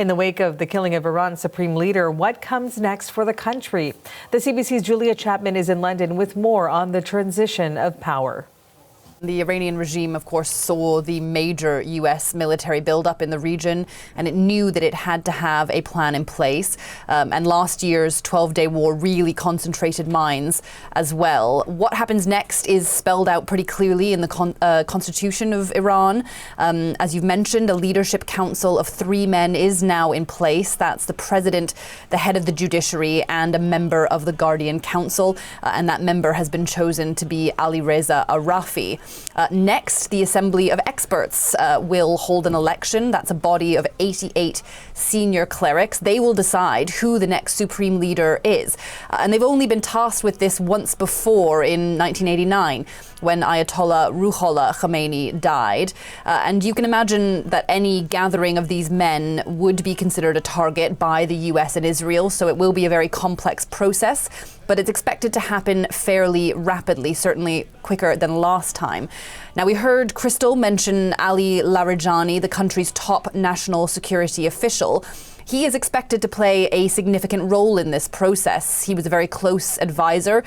In the wake of the killing of Iran's supreme leader, what comes next for the country? The CBC's Julia Chapman is in London with more on the transition of power. The Iranian regime, of course, saw the major U.S. military buildup in the region, and it knew that it had to have a plan in place. And last year's 12-day war really concentrated minds as well. What happens next is spelled out pretty clearly in the constitution of Iran. As you've mentioned, a leadership council of 3 men is now in place. That's the president, the head of the judiciary, and a member of the Guardian Council. And that member has been chosen to be Ali Reza Arafi. Next, the Assembly of Experts will hold an election. That's a body of 88 senior clerics. They will decide who the next supreme leader is. And they've only been tasked with this once before in 1989, when Ayatollah Ruhollah Khamenei died. And you can imagine that any gathering of these men would be considered a target by the US and Israel. So it will be a very complex process, but it's expected to happen fairly rapidly, certainly quicker than last time. Now, we heard Crystal mention Ali Larijani, the country's top national security official. He is expected to play a significant role in this process. He was a very close advisor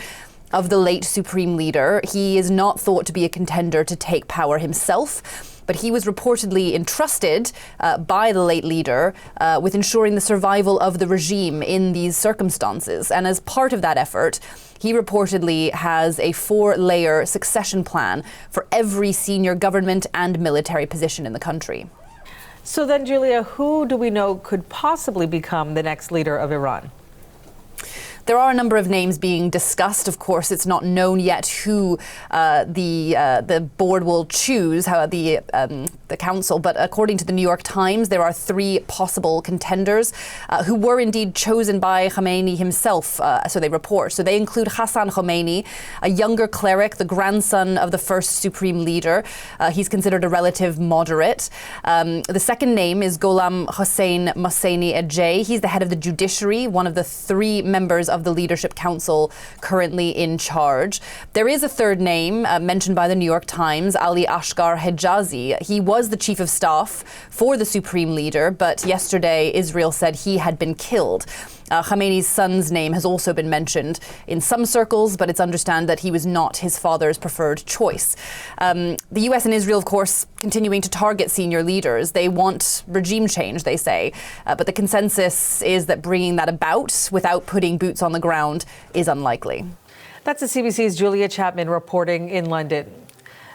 of the late supreme leader. He is not thought to be a contender to take power himself, but he was reportedly entrusted by the late leader with ensuring the survival of the regime in these circumstances. And as part of that effort, he reportedly has a 4-layer succession plan for every senior government and military position in the country. So then, Julia, who do we know could possibly become the next leader of Iran? There are a number of names being discussed. Of course, it's not known yet who the board will choose, how the council. But according to the New York Times, there are 3 possible contenders who were indeed chosen by Khamenei himself. So they report. So they include Hassan Khamenei, a younger cleric, the grandson of the first supreme leader. He's considered a relative moderate. The second name is Gholam Hossein Mohseni Ejei. He's the head of the judiciary, one of the 3 members of the Leadership Council currently in charge. There is a third name mentioned by the New York Times, Ali Ashgar Hejazi. He was the chief of staff for the supreme leader, but yesterday Israel said he had been killed. Khamenei's son's name has also been mentioned in some circles, but it's understood that he was not his father's preferred choice. The US and Israel, of course, continuing to target senior leaders. They want regime change, they say, but the consensus is that bringing that about without putting boots on the ground is unlikely. That's the CBC's Julia Chapman reporting in London.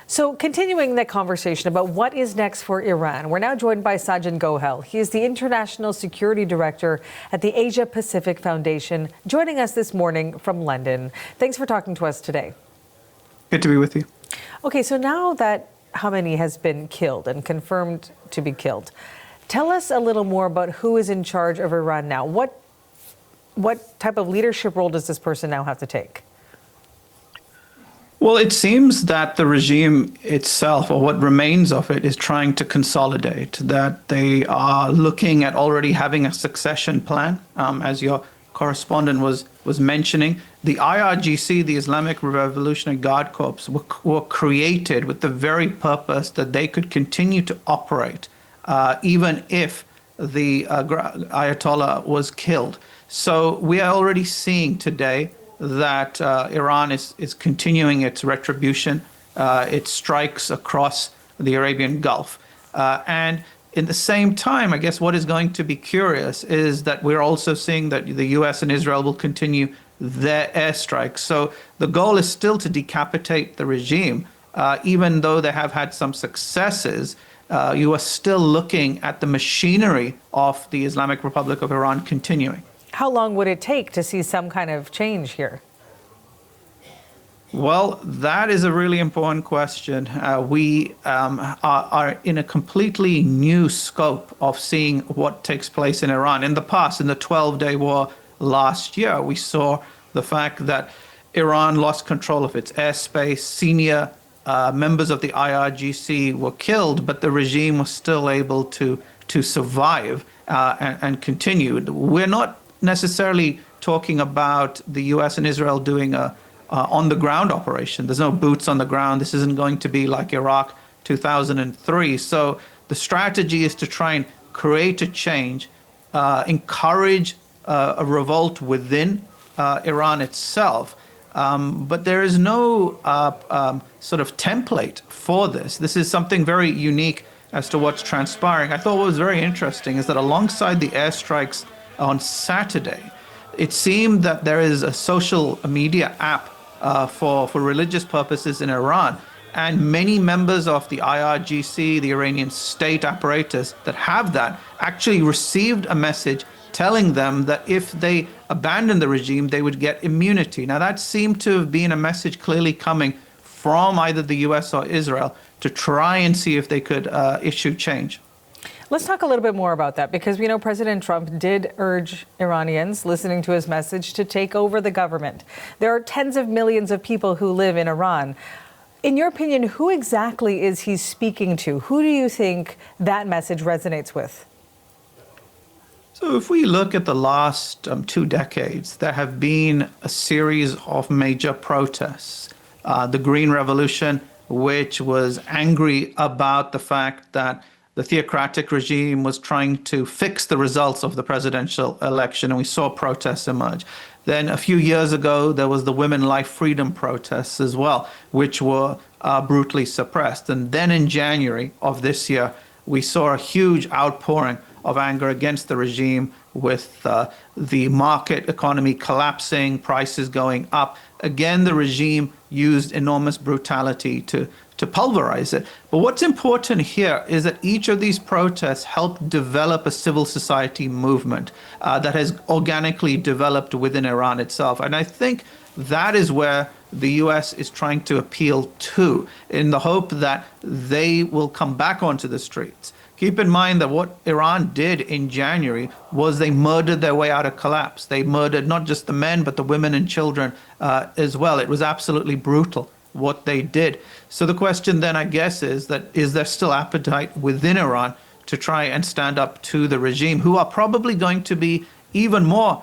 So continuing the conversation about what is next for Iran, we're now joined by Sajjan Gohel. He is the International Security Director at the Asia Pacific Foundation, joining us this morning from London. Thanks for talking to us today. Good to be with you. Okay, so now that Khamenei has been killed and confirmed to be killed, tell us a little more about who is in charge of Iran now. What type of leadership role does this person now have to take? Well, it seems that the regime itself, or what remains of it, is trying to consolidate, that they are looking at already having a succession plan, as your correspondent was mentioning. The IRGC, the Islamic Revolutionary Guard Corps, were created with the very purpose that they could continue to operate, even if the Ayatollah was killed. So we are already seeing today that Iran is continuing its retribution, its strikes across the Arabian Gulf. And in the same time, I guess what is going to be curious is that we're also seeing that the US and Israel will continue their airstrikes. So the goal is still to decapitate the regime. Even though they have had some successes, you are still looking at the machinery of the Islamic Republic of Iran continuing. How long would it take to see some kind of change here? Well, that is a really important question. We are in a completely new scope of seeing what takes place in Iran. In the past, in the 12-day war last year, we saw the fact that Iran lost control of its airspace. Senior members of the IRGC were killed, but the regime was still able to survive and continue. We're not necessarily talking about the US and Israel doing a on-the-ground operation. There's no boots on the ground. This isn't going to be like Iraq 2003. So the strategy is to try and create a change encourage a revolt within Iran itself. But there is no sort of template for this. This is something very unique as to what's transpiring. I thought what was very interesting is that alongside the airstrikes on Saturday, it seemed that there is a social media app for religious purposes in Iran. And many members of the IRGC, the Iranian state apparatus that have that, actually received a message telling them that if they abandoned the regime, they would get immunity. Now, that seemed to have been a message clearly coming from either the US or Israel to try and see if they could issue change. Let's talk a little bit more about that, because we know President Trump did urge Iranians, listening to his message, to take over the government. There are tens of millions of people who live in Iran. In your opinion, who exactly is he speaking to? Who do you think that message resonates with? So if we look at the last 2 decades, there have been a series of major protests. The Green Revolution, which was angry about the fact that the theocratic regime was trying to fix the results of the presidential election, and we saw protests emerge. Then a few years ago, there was the Women Life Freedom protests as well, which were brutally suppressed. And then in January of this year, we saw a huge outpouring of anger against the regime, with the market economy collapsing, prices going up. Again, the regime used enormous brutality to pulverize it. But what's important here is that each of these protests helped develop a civil society movement that has organically developed within Iran itself. And I think that is where the US is trying to appeal to, in the hope that they will come back onto the streets. Keep in mind that what Iran did in January was they murdered their way out of collapse. They murdered not just the men, but the women and children as well. It was absolutely brutal what they did. So the question then, I guess, is there still appetite within Iran to try and stand up to the regime, who are probably going to be even more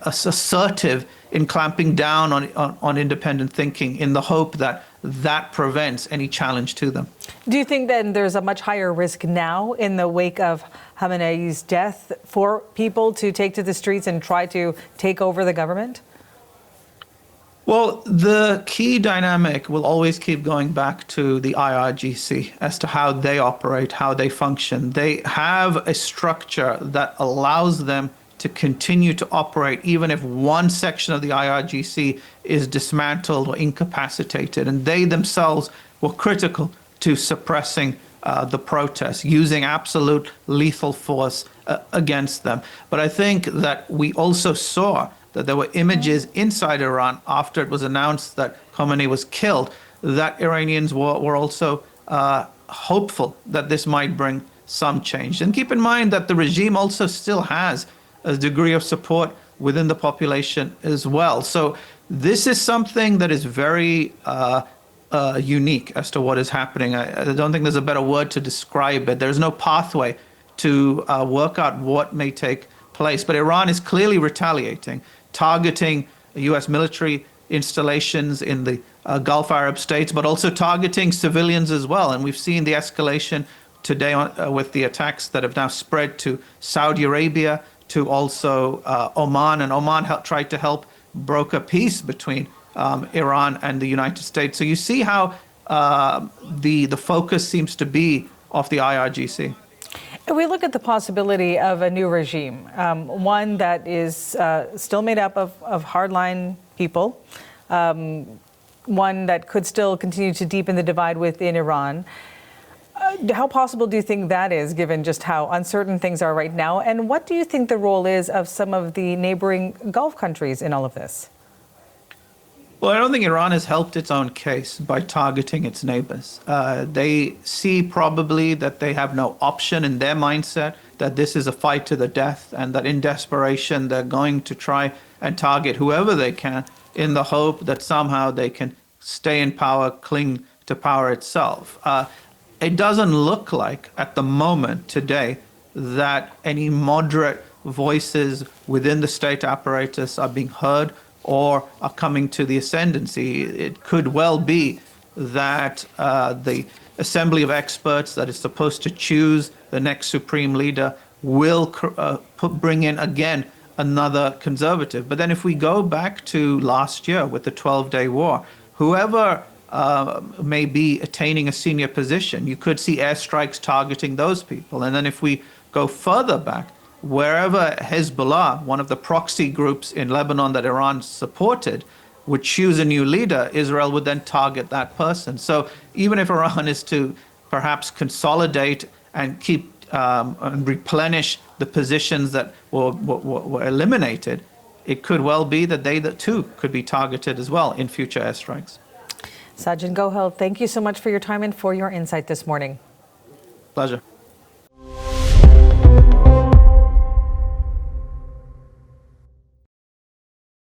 assertive in clamping down on independent thinking, in the hope that that prevents any challenge to them. Do you think then there's a much higher risk now in the wake of Khamenei's death for people to take to the streets and try to take over the government? Well, the key dynamic will always keep going back to the IRGC as to how they operate, how they function. They have a structure that allows them to continue to operate even if one section of the IRGC is dismantled or incapacitated. And they themselves were critical to suppressing the protests, using absolute lethal force against them. But I think that we also saw that there were images inside Iran after it was announced that Khamenei was killed, that Iranians were also hopeful that this might bring some change. And keep in mind that the regime also still has a degree of support within the population as well. So this is something that is very unique as to what is happening. I don't think there's a better word to describe it. There's no pathway to work out what may take place. But Iran is clearly retaliating, targeting U.S. military installations in the Gulf Arab states, but also targeting civilians as well. And we've seen the escalation today with the attacks that have now spread to Saudi Arabia, to also Oman. And Oman tried to help broker peace between Iran and the United States. So you see how the focus seems to be of the IRGC. If we look at the possibility of a new regime, one that is still made up of hardline people, one that could still continue to deepen the divide within Iran, how possible do you think that is, given just how uncertain things are right now? And what do you think the role is of some of the neighboring Gulf countries in all of this? Well, I don't think Iran has helped its own case by targeting its neighbors. They see probably that they have no option in their mindset, that this is a fight to the death, and that in desperation they're going to try and target whoever they can in the hope that somehow they can stay in power, cling to power itself. It doesn't look like at the moment today that any moderate voices within the state apparatus are being heard or are coming to the ascendancy. It could well be that the assembly of experts that is supposed to choose the next supreme leader will bring in again another conservative. But then if we go back to last year with the 12-day war, whoever may be attaining a senior position, you could see airstrikes targeting those people. And then if we go further back, wherever Hezbollah, one of the proxy groups in Lebanon that Iran supported, would choose a new leader, Israel would then target that person. So even if Iran is to perhaps consolidate and keep and replenish the positions that were eliminated, it could well be that they too could be targeted as well in future airstrikes. Sajjan Gohel, thank you so much for your time and for your insight this morning. Pleasure.